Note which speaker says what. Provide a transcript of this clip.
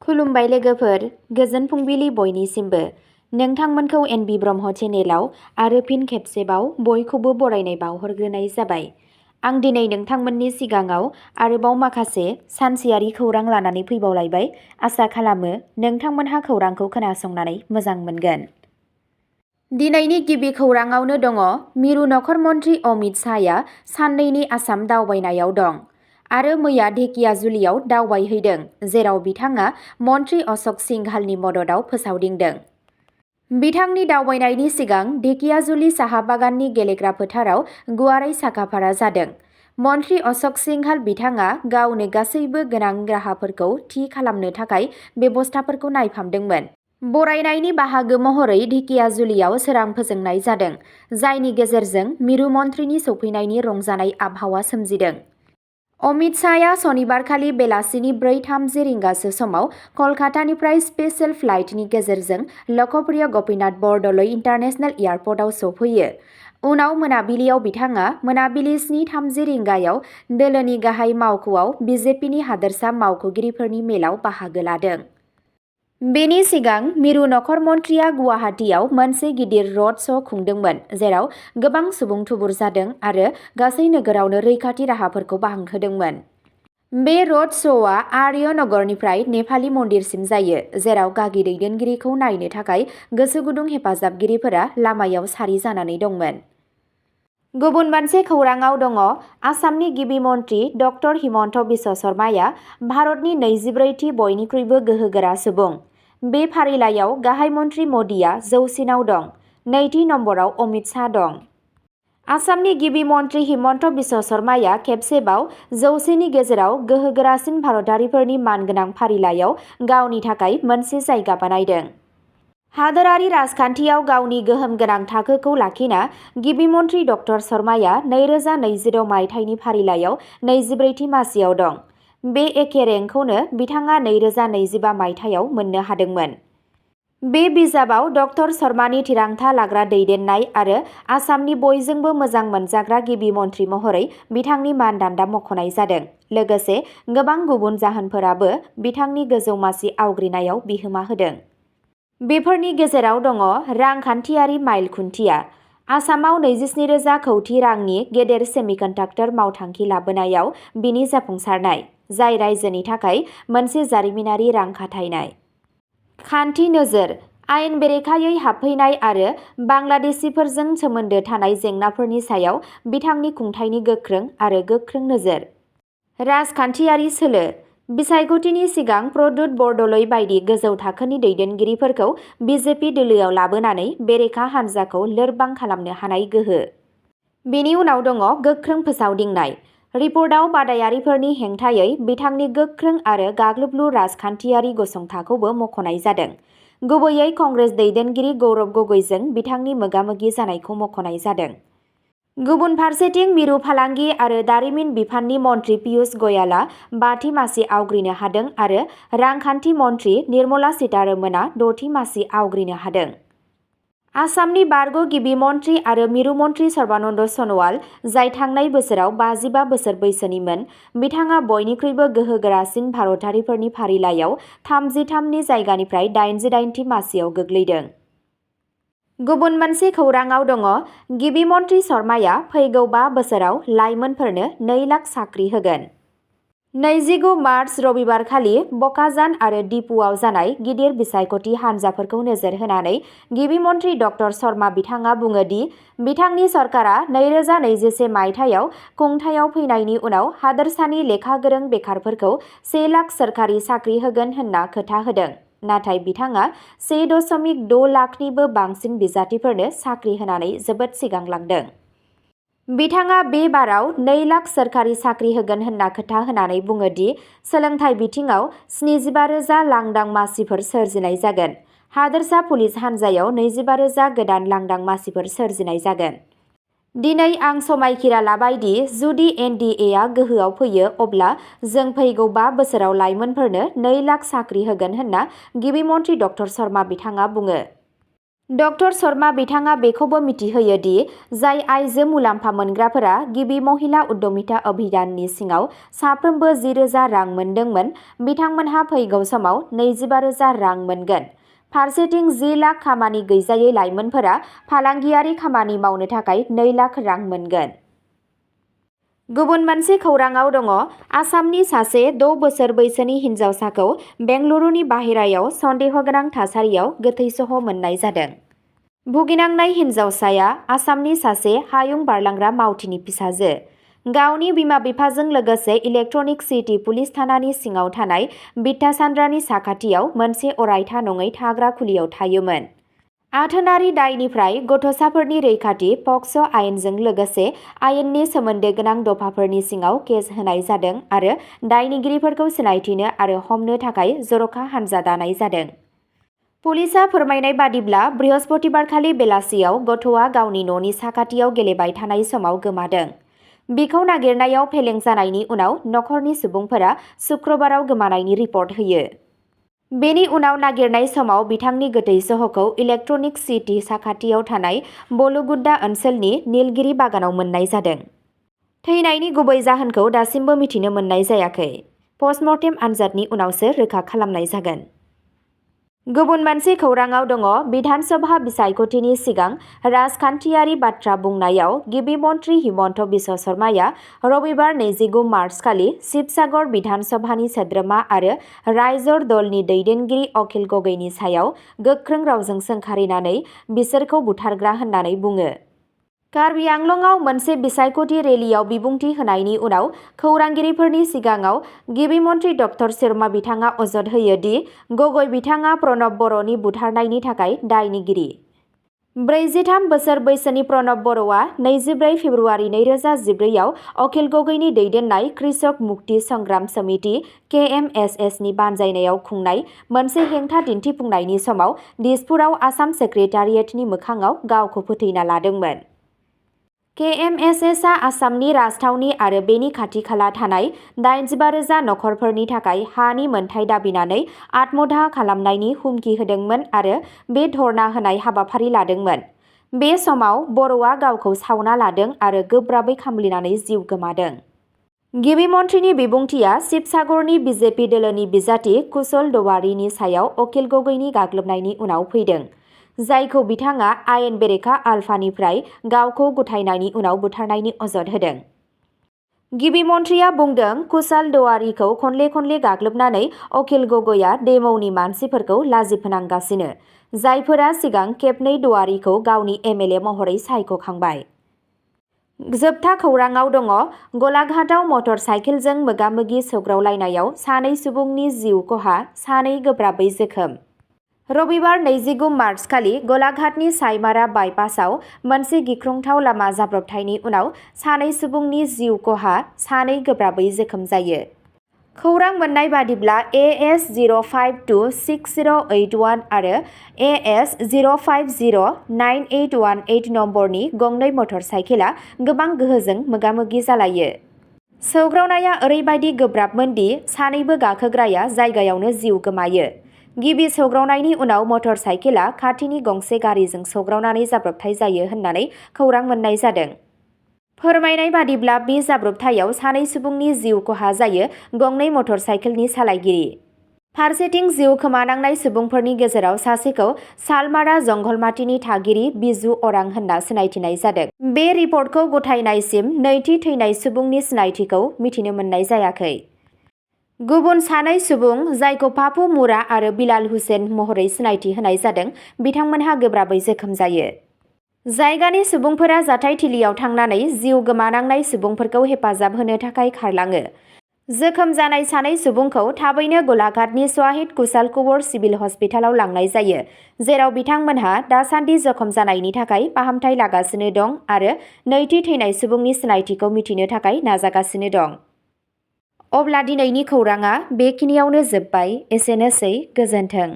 Speaker 1: खुलुमबाय लोगोफोर, गोजोन फुंबिलि बयनिसिमबो। नोंथांमोनखौ एनबि ब्रह्म चेनेलाव आरो फिन खेबसेबाव बयखौबो बरायनाय बावहरग्रोनाय जाबाय। आं दिनै नोंथांमोननि सिगाङाव आरोबाव माखासे सानसेयारि खौरां लानानै फैबावलायबाय। आसा खालामो नोंथांमोनहा खौरांखौ खोनासंनानै मोजां मोनगोन। दिनैनि गिबि खौराङावनो दङ मिरु नखर मन्त्रि अमित शाहया साननैनि आसाम दावबायनायाव दं आरो मैया ढेकियाजुलियाव दावबायहैदों, जेराव बिथाङा मन्त्रि अश'क सिंघालनि मददाव फोसावदिंदों। बिथांनि दावबायनायनि सिगां ढेकियाजुलि साहा बागाननि गेलेग्रा फोथाराव गुवारै साखाफारा जादों। मन्त्रि अश'क सिंघाल बिथाङा गावनो गासैबो गोनां राहाफोरखौ थि खालामनो थाखाय बेबस्थाफोरखौ नायफामदोंमोन। बरायनायनि बाहागो महरै ढेकियाजुलियाव सोरां फोजोंनाय जादों, जायनि गेजेरजों मिरु मन्थ्रिनि सौफैनायनि रंजानाय आबहावा सोमजिदों। अमित शाहया सनिबारखालि बेलासिनि 4:30 रिंगासो समाव कलकातानिफ्राय स्पेशेल फ्लाइटनि गेजेरजों लकप्रिय गपिनाथ बरदलै इन्टारनेशनेल एयारपर्टआव सौफैयो। उनाव मोनाबिलियाव बिथाङा मोनाबिलि 7:30 रिंगायाव दोलोनि गाहाय मावख'आव बिजेपिनि हादोरसा मावख'गिरिफोरनि मेलाव बाहागो लादों। बेनि सिगां मिरु नखर मन्थ्रिया गुवाहाटीआव मोनसे गिदिर र'ड श' खुंदोंमोन, जेराव गोबां सुबुं थुबुर जादों आरो गासै नोगोरावनो रैखाथि राहाफोरखौ बांहोदोंमोन। बे र'ड श'आ आर्य नगरनिफ्राय नेपाली मन्दिरसिम जायो, जेराव गागि दैदेनगिरिखौ नायनो थाखाय गोसोगुदुं हेफाजाबगिरिफोरा लामायाव सारि जानानै दंमोन। गुबुन मोनसे खौराङाव दङ आसामनि गिबि मन्त्रि ड हिमन्त बिश्व शर्माया भारतनि 24थि बयनिख्रुइबो गोहोगोरा सुबुं। बे फारिलाइयाव गाहाय मन्त्रि मदिआ जौसिनाव दं। नैथि नम्बराव अमित शाह दं। आसामनि गिबि मन्त्रि हिमन्त बिश्व शर्माया खेबसेबाव जौसेनि गेजेराव गोहोगोरासिन भारतारिफोरनि मानगोनां फारिलाइयाव गावनि थाखाय मोनसे जायगा बानायदों। हादोरारि राजखान्थियाव गावनि गोहोम गोनां थाखोखौ लाखिना गिबि मन्त्रि ड शर्माया 2026 मायथाइनि फारिलाइयाव 24थि मासियाव दं। बे एखे रेंकखौनो बिथाङा 2025 मायथाइयाव मोननो हादोंमोन। बे बिजाबाव ड शर्मानि थिरांथा लाग्रा दैदेननाय आरो आसामनि बयजोंबो मोजां मोनजाग्रा गिबि मन्त्रि महरै बिथांनि मानदान्दा मख'नाय जादों। लोगोसे गोबां गुबुन जाहोनफोराबो बिथांनि गोजौ मासि आवग्रिनायाव बिहोमा होदों। बेफोरनि गेजेराव दङ रांखान्थियारि माइल खुन्थिया। आसामाव 27,000 कौटि रांनि गेदेर सेमिकन्डाक्टर मावथांखि लाबोनायाव बिनि जाफुंसारनाय, जाय रायजोनि थाखाय मोनसे जारिमिनारि रां खाथायनाय। खान्थि नोजोर, आयेन बेरेखायै हाबफैनाय आरो बांलादेशीफोरजों सोमोन्दो थानाय जेंनाफोरनि सायाव बिथांनि खुंथायनि गोख्रों आरो गोख्रों नोजोर। राजखान्थियारि सोलो, बिसायख'थिनि सिगां प्रद्युत बरदलै बायदि गोजौ थाखोनि दैदेनगिरिफोरखौ बिजेपि दोलोआव लाबोनानै बेरेखा हान्जाखौ लोरबां खालामनो हानाय गोहो। बेनि उनाव दङ गोख्रों फोसावदिंनाय। रिपर्टआव बादायारिफोरनि हेंथायै बिथांनि गोख्रों आरो गाग्लोबलु राजखान्थियारि गसंथाखौबो मख'नाय जादों। गुबैयै कंग्रेस दैदेनगिरि गौरब गगैजों बिथांनि मोगा-मोगि जानायखौ मख'नाय जादों। गुबुन फारसेथिं मिरु फालांगि आरो दारिमिन बिफाननि मन्त्रि पियुष गयालआ 5थि मासि आवग्रिनो हादों आरो रांखान्थि मन्त्रि निर्मला सीतारमणआ 6थि मासि आवग्रिनो हादों। आसामनि बारग' गिबि मन्त्रि आरो मिरु मन्त्रि सर्बानन्द सन'वाल, जाय थांनाय बोसोराव 55 बोसोर बैसोनिमोन, बिथाङा बयनिख्रुइबो गोहोगोरासिन भारतारिफोरनि फारिलाइयाव 33 नि जायगानिफ्राय 88थि मासियाव गोग्लैदों। गुबुन मोनसे खौराङाव दङ गिबि मन्त्रि शर्माया फैगौ 5 बोसोराव लाइमोनफोरनो 2 लाख साख्रि होगोन। 29 मार्च रबिबारखालि बकाजान आरो डिपुआव जानाय गिदिर बिसायख'थि हान्जाफोरखौ नोजोर होनानै गिबि मन्त्रि ड शर्मा बिथाङा बुङो दि बिथांनि सरकारा 2021 मायथाइयाव खुंथायाव फैनायनि उनाव हादोरसानि लेखा गोरों बेखारफोरखौ 1 लाख सोरखारि साख्रि होगोन होनना खोथा होदों, नाथाय बिथाङा 1.6 लाखनिबो बांसिन बिजाथिफोरनो साख्रि होनानै जोबोद सिगांलांदों। बिथाङा बे बाराव 2 लाख सोरखारि साख्रि होगोन होनना खोथा होनानै बुङो दि सोलोंथाइ बिथिङाव 75,000 लांदां मासिफोर सोरजिनाय जागोन। हादोरसा पुलिस हान्जायाव 25,000 गोदान लांदां मासिफोर सोरजिनाय जागोन। दिनै आं समायखिरा लाबाय दि जुदि एनडिएआ गोहोआव फैयो अब्ला जों फैगौ 5 बोसोराव लाइमोनफोरनो 2 लाख साख्रि होगोन होनना गिबि मन्त्रि ड शर्मा बिथाङा बुङो। डक्टर शर्मा बिथाङा बेखौबो मिथिहोयो दि जाय आइजो मुलाम्फा मोनग्राफोरा गिबि महिला उद्यमिता अभियाननि सिङाव साफ्रोमबो 10,000 रां मोनदोंमोन, बिथांमोनहा फैगौ समाव 25,000 रां मोनगोन। फारसेथिं 10 लाख खामानि गैजायै लाइमोनफोरा फालांगियारि खामानि मावनो थाखाय 2 लाख रां मोनगोन। गुबुन मोनसे खौराङाव दङ, आसामनि सासे 6 बोसोर बैसोनि हिन्जावसाखौ बेंगलुरुनि बाहेरायाव सन्देहगोनां थासारियाव गोथै सह' मोननाय जादों। भुगिनांनाय हिन्जावसाया आसामनि सासे हायुं बारलांग्रा मावथिनि फिसाजो। गावनि बिमा-बिफाजों लोगोसे इलेक्ट्रनिक सिटी पुलिस थानानि सिङाव थानाय बिट्टासान्द्रानि साखाथियाव मोनसे अरायथा नङै थाग्रा खुलियाव थायोमोन। आथोनारि दायनिफ्राय गथ'साफोरनि रैखाथि पक्स' आयेनजों लोगोसे आयेननि सोमोन्दो गोनां दफाफोरनि सिङाव केस होनाय जादों आरो दायनिगिरिफोरखौ सिनायथिनो आरो हमनो थाखाय जर'खा हानजा दानाय जादों। पुलिसआ फोरमायनाय बादिब्ला बृहस्पतिबारखालि बेलासियाव गथ'आ गावनि न'नि साखाथियाव गेलेबाय थानाय समाव गोमादों। बिखौ नागिरनायाव फेलें जानायनि उनाव नखरनि सुबुंफोरा शुक्रबाराव गोमानायनि रिपर्ट होयो। बेनि उनाव नागिरनाय समाव बिथांनि गोथै सह'खौ इलेक्ट्रनिक सिटी साखाथियाव थानाय बलुगुड्डा ओनसोलनि नीलगिरि बागानाव मोन्नाय जादों। थैनायनि गुबै जाहोनखौ दासिमबो मिथिनो मोननाय जायाखै। पस्टमर्टेम आनजादनि उनावसो रोखा खालामनाय जागोन। गुबुन मोनसे खौराङाव दङ, बिधान सभा बिसायख'थिनि सिगां राजखान्थियारि बाथ्रा बुंनायाव गिबि मन्थ्रि हिमन्त बिश्व शर्माया रबिबार 29 मार्चखालि शिबसागर बिधान सभानि सोद्रोमा आरो रायजर दलनि दैदेनगिरि अखिल गगैनि सायाव गोख्रों रावजों सोंखारिनानै बिसोरखौ बुथारग्रा होननानै बुङो। कार्बि आंलंआव मोनसे बिसायख'थि रेलियाव बिबुंथि होनायनि उनाव खौरांगिरिफोरनि सिगाङाव गिबि मन्थ्रि डक्टर शर्मा बिथाङा अजद होयो दि गगৈ बिथाङा प्रणब बर'नि बुथारनायनि थाखाय दायनिगिरि। 43 बोसोर बैसोनि प्रणब बर'आ 24 फेब्रुआरि 2014 आव अखिल गगैनि दैदेननाय कृषक मुक्ति संग्राम समिति (KMSS) नि बानजायनायाव खुंनाय मोनसे हेंथा दिन्थिफुंनायनि समाव दिसपुराव आसाम सेक्रेटारियेटनि मोखाङाव गावखौ फोथैना लादोंमोन। KMSS आ आसामनि राजथावनि आरो बेनि खाथि-खाला थानाय 85,000 नखरफोरनि थाखाय हानि मोनथाय दाबिनानै आत्मदाह खालामनायनि हुमखि होदोंमोन आरो बे धर्ना होनाय हाबाफारि लादोंमोन। बे समाव बर'आ गावखौ सावना लादों आरो गोब्राबै खामग्लिनानै जिउ गोमादों। गिबि मन्थ्रिनि बिबुंथिया शिबसागरनि बिजेपि दोलोनि बिजाथि कुशल दवारीनि सायाव अखिल गगैनि गाग्लोबनायनि उनाव फैदों, जायखौ बिथाङा आयेन बेरेखा आलफानिफ्राय गावखौ गथायनायनि उनाव बुथारनायनि अजद होदों। गिबि मन्थ्रिया बुंदों, कुशाल दवारीखौ खनले-खनले गाग्लोबनानै अखिल गगैआ डेमौनि मानसिफोरखौ लाजिफोनांगासिनो, जायफोरा सिगां खेबनै दवारीखौ गावनि MLA महरै सायख'खांबाय। जोबथा खौराङाव दङ, गलाघाटआव मटर साइकेलजों मोगा-मोगि सौग्रावलायनायाव 2 सुबुंनि जिउ खहा, 2 गोब्राबै जोखोम। रबिबार 29 मार्चखालि गलाघाटनि साइमारा बाइपासआव मोनसे गिख्रंथाव लामा जाब्रबथायनि उनाव 2 सुबुंनि जिउ खहा, 2 गोब्राबै जोखोम जायो। खौरां मोन्नाय बादिब्ला AS 0526081 आरो AS 0509818 नम्बरनि गंनै मटर साइकेला गोबां गोहोजों मोगा-मोगि जालायो। सौग्रावनाया ओरैबायदि गोब्राबमोन दि 2बो गाखोग्राया जायगायावनो जिउ गोमायो। गिबि सौग्रावनायनि उनाव मटर साइकेला खाथिनि गंसे गारिजों सौग्रावनानै जाब्रबथाय जायो होननानै खौरां मोन्नाय जादों। फोरमायनाय बादिब्ला बे जाब्रबथायाव 2 सुबुंनि जिउ खहा जायो, गंनै मटर साइकेलनि सालायगिरि। फारसेथिं जिउ खोमानांनाय सुबुंफोरनि गेजेराव सासेखौ सालमारा जंगलमाटिनि थागिरि बिजु अरां होनना सिनायथिनाय जादों। बे रिपर्टखौ गथायनायसिम नैथि थैनाय सुबुंनि सिनायथिखौ मिथिनो मोननाय जायाखै। गुबुन 2 सुबुं, जायखौ पापु मुरा आरो बिलाल हुसेन महरै सिनायथि होनाय जादों, बिथांमोनहा गोब्राबै जोखोम जायो। जायगानि सुबुंफोरा जाथायथिलियाव थांनानै जिउ गोमानांनाय सुबुंफोरखौ हेफाजाब होनो थाखाय खारलाङो। जोखोम जानाय 2 सुबुंखौ थाबैनो गलाघाटनि शहीद कुशाल कुंवर सिभिल हस्पिटालाव लांनाय जायो, जेराव बिथांमोनहा दासान्दि जखम जानायनि थाखाय फाहामथाय लागासिनो दं आरो नैथि थैनाय सुबुंनि सिनायथिखौ मिथिनो थाखाय नाजागासिनो दं। अब्ला दिनैनि खौराङा बेखिनियावनो जोबबाय। एसेनोसै, गोजोन्थों।